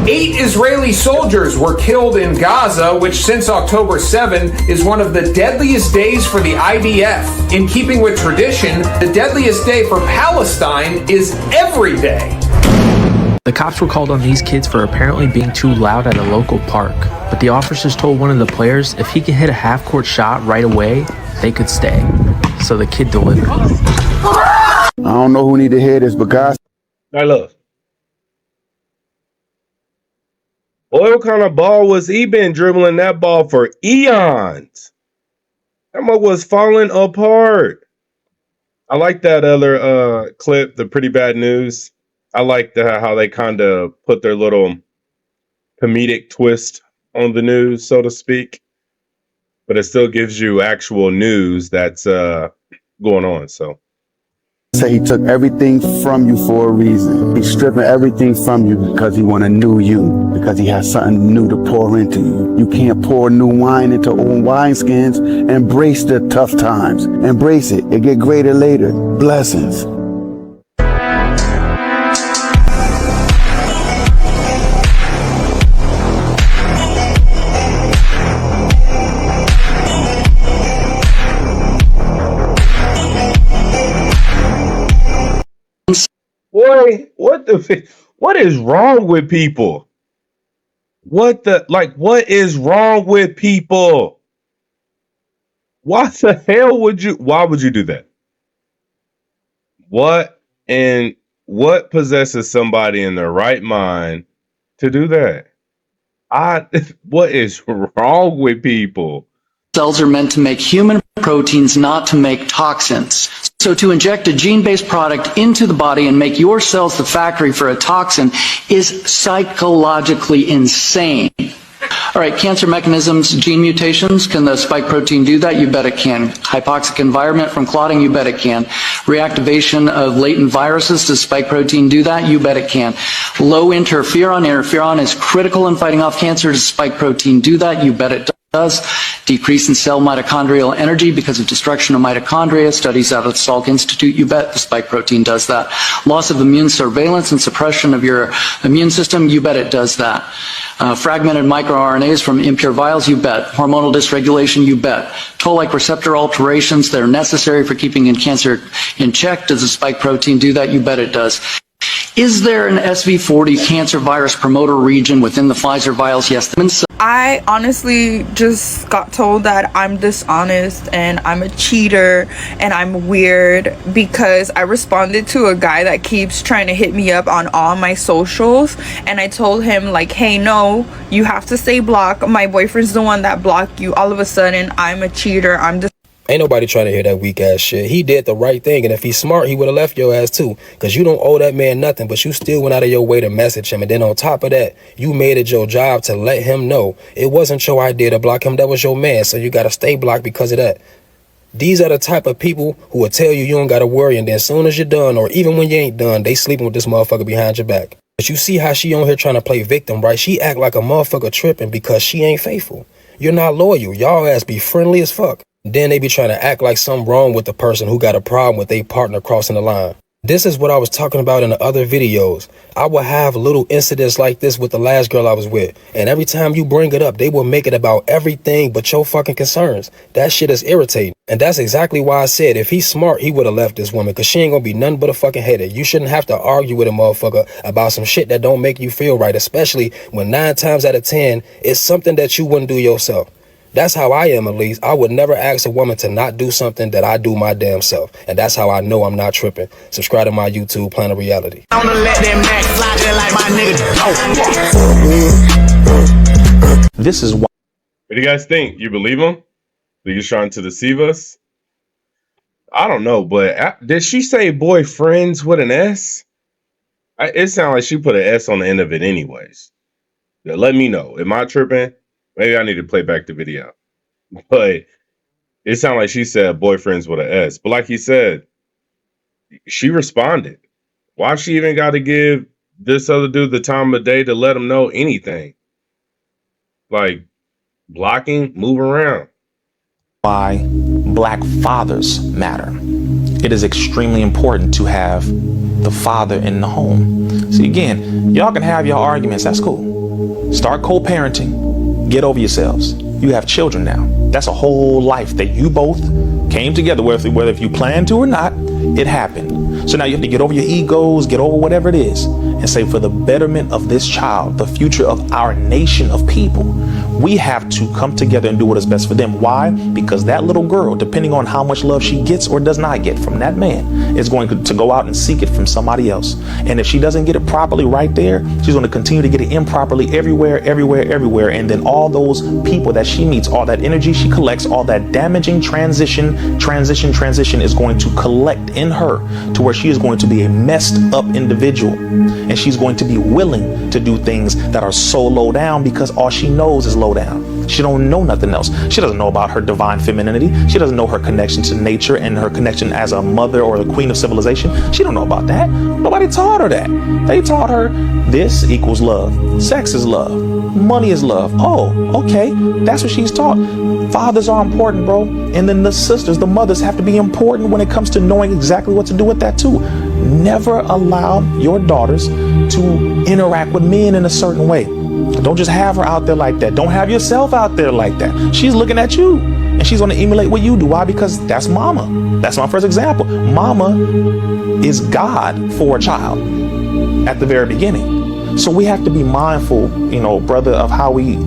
8 Israeli soldiers were killed in Gaza, which since October 7 is one of the deadliest days for the IDF. In keeping with tradition, the deadliest day for Palestine is every day. The cops were called on these kids for apparently being too loud at a local park, but the officers told one of the players if he could hit a half-court shot right away, they could stay. So the kid delivered. I don't know who need to hear this, but guys. Now look. Boy, what kind of ball was he been dribbling that ball for eons? That mug was falling apart. I like that other clip, the Pretty Bad News. I like how they kind of put their little comedic twist on the news, so to speak. But it still gives you actual news that's going on. So Say he took everything from you for a reason. He's stripping everything from you because he want a new you, because he has something new to pour into you. You can't pour new wine into old wineskins. Embrace the tough times. Embrace it. It get greater later. Blessings. boy, what is wrong with people? What is wrong with people? Why would you do that? What possesses somebody in their right mind to do that? What is wrong with people? Cells are meant to make human proteins, not to make toxins. So to inject a gene-based product into the body and make your cells the factory for a toxin is psychologically insane. All right, cancer mechanisms, gene mutations. Can the spike protein do that? You bet it can. Hypoxic environment from clotting? You bet it can. Reactivation of latent viruses. Does spike protein do that? You bet it can. Low interferon. Interferon is critical in fighting off cancer. Does spike protein do that? You bet it does. Decrease in cell mitochondrial energy because of destruction of mitochondria. Studies out of the Salk Institute, you bet the spike protein does that. Loss of immune surveillance and suppression of your immune system, you bet it does that. Fragmented microRNAs from impure vials, you bet. Hormonal dysregulation, you bet. Toll-like receptor alterations that are necessary for keeping cancer in check. Does the spike protein do that? You bet it does. Is there an SV40 cancer virus promoter region within the Pfizer vials? Yes. I honestly just got told that I'm dishonest and I'm a cheater and I'm weird because I responded to a guy that keeps trying to hit me up on all my socials, and I told him like, hey, no, you have to stay blocked. My boyfriend's the one that blocked you. All of a sudden, I'm a cheater. Ain't nobody trying to hear that weak ass shit. He did the right thing, and if he's smart, he would have left your ass too. Cause you don't owe that man nothing, but you still went out of your way to message him. And then on top of that, you made it your job to let him know it wasn't your idea to block him. That was your man, so you gotta stay blocked because of that. These are the type of people who will tell you don't gotta worry, and then as soon as you're done, or even when you ain't done, they sleeping with this motherfucker behind your back. But you see how she on here trying to play victim, right? She act like a motherfucker tripping because she ain't faithful. You're not loyal. Y'all ass be friendly as fuck. Then they be trying to act like something wrong with the person who got a problem with their partner crossing the line. This is what I was talking about in the other videos. I will have little incidents like this with the last girl I was with. And every time you bring it up, they will make it about everything but your fucking concerns. That shit is irritating. And that's exactly why I said if he's smart, he would have left this woman, because she ain't gonna be nothing but a fucking headache. You shouldn't have to argue with a motherfucker about some shit that don't make you feel right, especially when 9 times out of 10, it's something that you wouldn't do yourself. That's how I am, at least. I would never ask a woman to not do something that I do my damn self. And that's how I know I'm not tripping. Subscribe to my YouTube, Planet Reality. I'm gonna let them Mac fly there like my nigga. This is why. What do you guys think? You believe him? Are you trying to deceive us? I don't know, but did she say boyfriends with an S? It sounded like she put an S on the end of it anyways. Yeah, let me know. Am I tripping? Maybe I need to play back the video. But it sounded like she said boyfriends with an S. But like he said, she responded. Why she even got to give this other dude the time of day to let him know anything? Like blocking, move around. Why black fathers matter. It is extremely important to have the father in the home. See, again, y'all can have your arguments. That's cool. Start co-parenting. Get over yourselves. You have children now. That's a whole life that you both came together with, whether if you planned to or not, it happened. So now you have to get over your egos, get over whatever it is, and say, for the betterment of this child, the future of our nation of people, we have to come together and do what is best for them. Why? Because that little girl, depending on how much love she gets or does not get from that man, is going to go out and seek it from somebody else. And if she doesn't get it properly right there, she's going to continue to get it improperly everywhere. And then all those people that she meets, all that energy she collects, all that damaging transition is going to collect in her to where she is going to be a messed up individual. And she's going to be willing to do things that are so low down because all she knows is low down. She don't know nothing else. She doesn't know about her divine femininity. She doesn't know her connection to nature and her connection as a mother or the queen of civilization. She don't know about that. Nobody taught her that. They taught her this equals love. Sex is love. Money is love. Oh, okay. That's what she's taught. Fathers are important, bro. And then the sisters, the mothers have to be important when it comes to knowing exactly what to do with that too. Never allow your daughters to interact with men in a certain way. Don't just have her out there like that. Don't have yourself out there like that. She's looking at you and she's going to emulate what you do. Why? Because that's mama. That's my first example. Mama is God for a child at the very beginning. So we have to be mindful, brother, of how we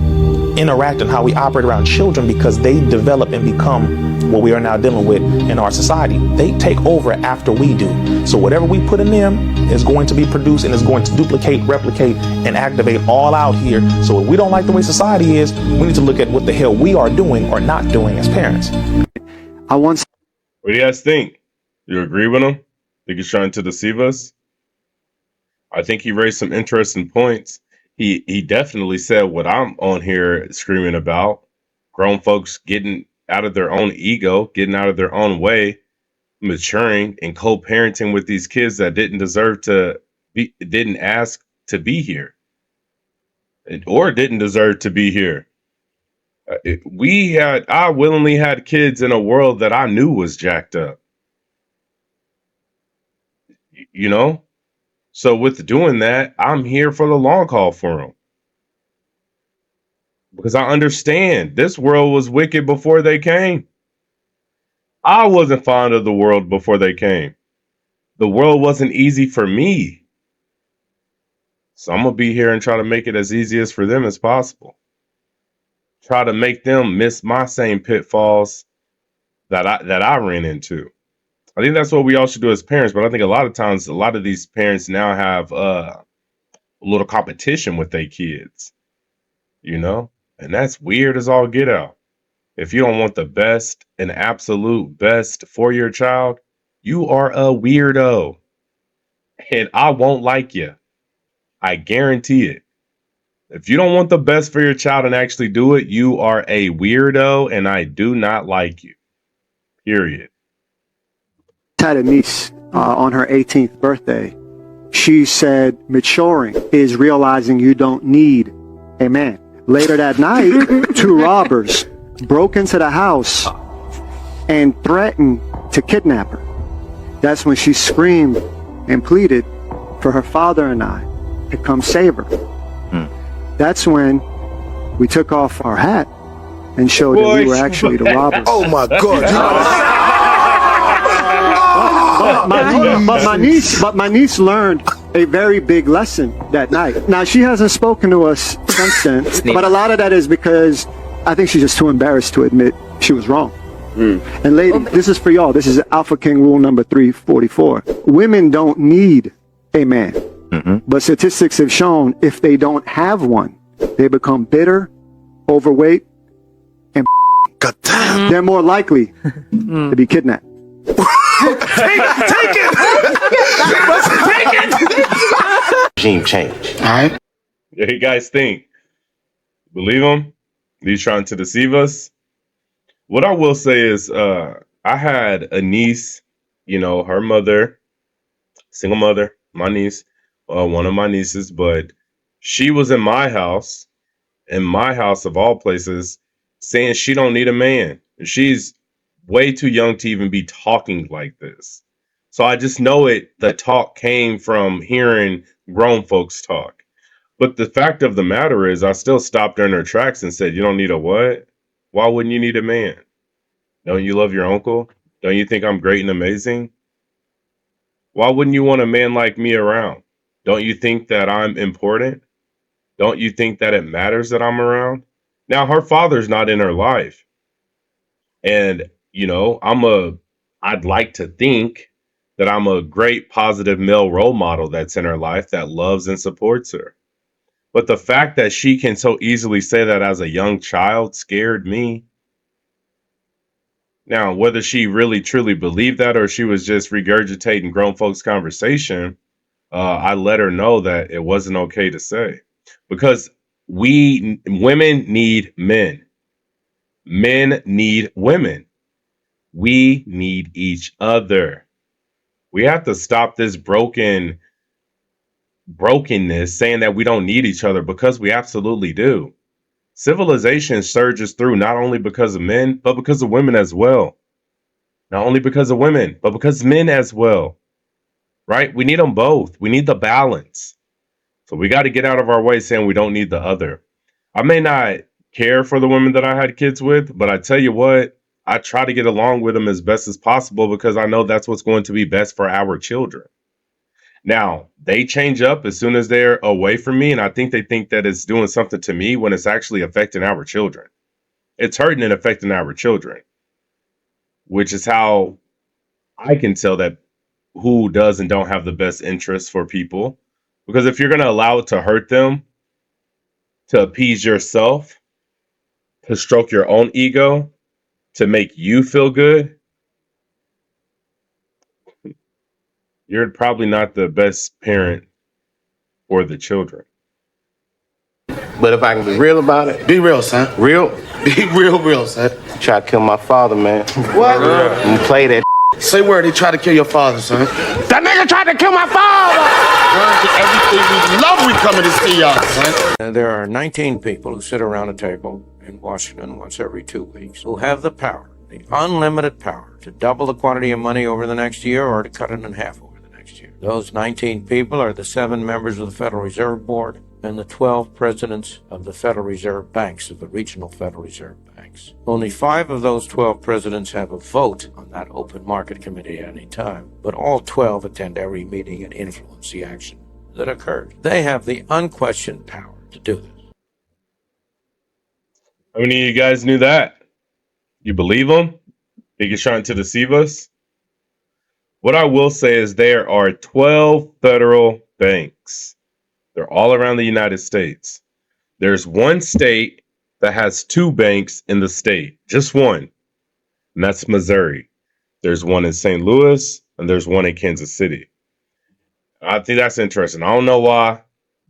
interact and how we operate around children, because they develop and become what we are now dealing with in our society. They take over after we do. So whatever we put in them is going to be produced and is going to duplicate, replicate, and activate all out here. So if we don't like the way society is, we need to look at what the hell we are doing or not doing as parents. What do you guys think? You agree with him? Think he's trying to deceive us? I think he raised some interesting points. He definitely said what I'm on here screaming about. Grown folks getting out of their own ego, getting out of their own way, maturing and co-parenting with these kids that didn't deserve to be, didn't ask to be here, or didn't deserve to be here. I willingly had kids in a world that I knew was jacked up. So with doing that, I'm here for the long haul for them. Because I understand this world was wicked before they came. I wasn't fond of the world before they came. The world wasn't easy for me. So I'm going to be here and try to make it as easy as for them as possible. Try to make them miss my same pitfalls that I ran into. I think that's what we all should do as parents. But I think a lot of times, a lot of these parents now have a little competition with their kids, and that's weird as all get out. If you don't want the best and absolute best for your child, you are a weirdo. And I won't like you. I guarantee it. If you don't want the best for your child and actually do it, you are a weirdo and I do not like you. Period. Had a niece on her 18th birthday. She said maturing is realizing you don't need a man. Later that night, two robbers broke into the house and threatened to kidnap her. That's when she screamed and pleaded for her father and I to come save her. That's when we took off our hat and showed that we were actually the robbers. Oh my God. But my niece learned a very big lesson that night. Now, she hasn't spoken to us since then, but a lot of that is because I think she's just too embarrassed to admit she was wrong. And ladies, this is for y'all. This is Alpha King rule number 344. Women don't need a man. But statistics have shown if they don't have one, they become bitter, overweight, and they're more likely to be kidnapped. Take it! Take it! Regime change. All right. Yeah, you guys think? Believe him? He's trying to deceive us? What I will say is, I had a niece, her mother, single mother, my niece, one of my nieces, but she was in my house of all places, saying she don't need a man. She's way too young to even be talking like this. So I just know the talk came from hearing grown folks talk. But the fact of the matter is, I still stopped her in her tracks and said, you don't need a what? Why wouldn't you need a man? Don't you love your uncle? Don't you think I'm great and amazing? Why wouldn't you want a man like me around? Don't you think that I'm important? Don't you think that it matters that I'm around? Now, her father's not in her life. And, I'd like to think that I'm a great positive male role model that's in her life that loves and supports her. But the fact that she can so easily say that as a young child scared me. Now, whether she really truly believed that or she was just regurgitating grown folks' conversation, I let her know that it wasn't okay to say. Because women need men. Men need women. We need each other. We have to stop this brokenness saying that we don't need each other because we absolutely do. Civilization surges through not only because of men, but because of women as well. Not only because of women, but because men as well. Right? We need them both. We need the balance. So we got to get out of our way saying we don't need the other. I may not care for the women that I had kids with, but I tell you what, I try to get along with them as best as possible because I know that's what's going to be best for our children. Now, they change up as soon as they're away from me, and I think they think that it's doing something to me when it's actually affecting our children. It's hurting and affecting our children, which is how I can tell that who does and don't have the best interests for people. Because if you're going to allow it to hurt them, to appease yourself, to stroke your own ego, to make you feel good, you're probably not the best parent for the children. But if I can be real about it, be real, son. Real? Be real, son. Try to kill my father, man. What? And play that. Say where they try to kill your father, son. That nigga tried to kill my father! Everything we love, we coming to see y'all, son. There are 19 people who sit around a table in Washington once every 2 weeks who have the power, the unlimited power, to double the quantity of money over the next year or to cut it in half over the next year. Those 19 people are the 7 members of the Federal Reserve Board and the 12 presidents of the Federal Reserve Banks, of the regional Federal Reserve Banks. Only 5 of those 12 presidents have a vote on that open market committee at any time, but all 12 attend every meeting and influence the action that occurs. They have the unquestioned power to do this. How many of you guys knew that? You believe them? Think he's trying to deceive us? What I will say is there are 12 federal banks. They're all around the United States. There's one state that has 2 banks in the state, just one, and that's Missouri. There's one in St. Louis, and there's one in Kansas City. I think that's interesting. I don't know why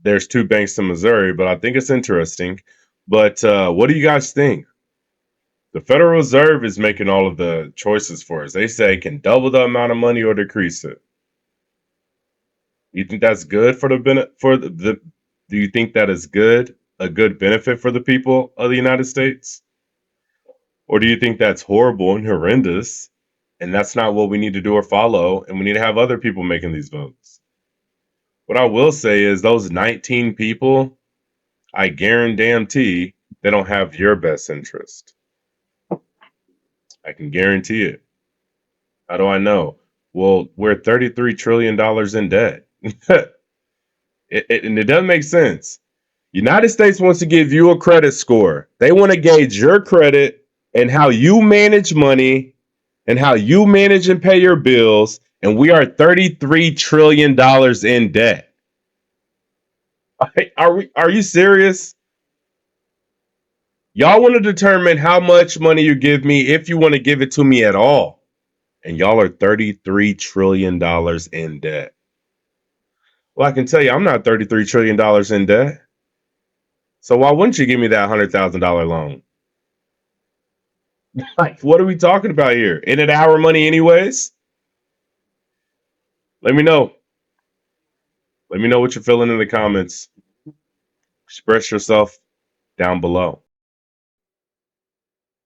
there's 2 banks in Missouri, but I think it's interesting. But what do you guys think? The Federal Reserve is making all of the choices for us. They say it can double the amount of money or decrease it. You think that's good for the do you think that is a good benefit for the people of the United States? Or do you think that's horrible and horrendous and that's not what we need to do or follow and we need to have other people making these votes? What I will say is those 19 people, I guarantee they don't have your best interest. I can guarantee it. How do I know? Well, we're $33 trillion in debt. And it doesn't make sense. United States wants to give you a credit score. They want to gauge your credit and how you manage money and how you manage and pay your bills. And we are $33 trillion in debt. Are you serious? Y'all want to determine how much money you give me if you want to give it to me at all. And y'all are $33 trillion in debt. Well, I can tell you, I'm not $33 trillion in debt. So why wouldn't you give me that $100,000 loan? Like, what are we talking about here? Isn't it our money anyways? Let me know. Let me know what you're feeling in the comments. Express yourself down below.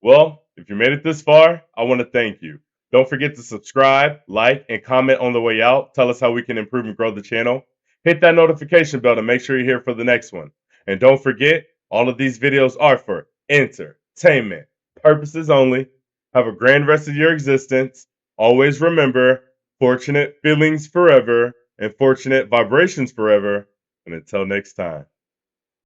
Well, if you made it this far, I want to thank you. Don't forget to subscribe, like, and comment on the way out. Tell us how we can improve and grow the channel. Hit that notification bell to make sure you're here for the next one. And don't forget, all of these videos are for entertainment purposes only. Have a grand rest of your existence. Always remember, fortunate feelings forever. and fortunate vibrations forever. And until next time.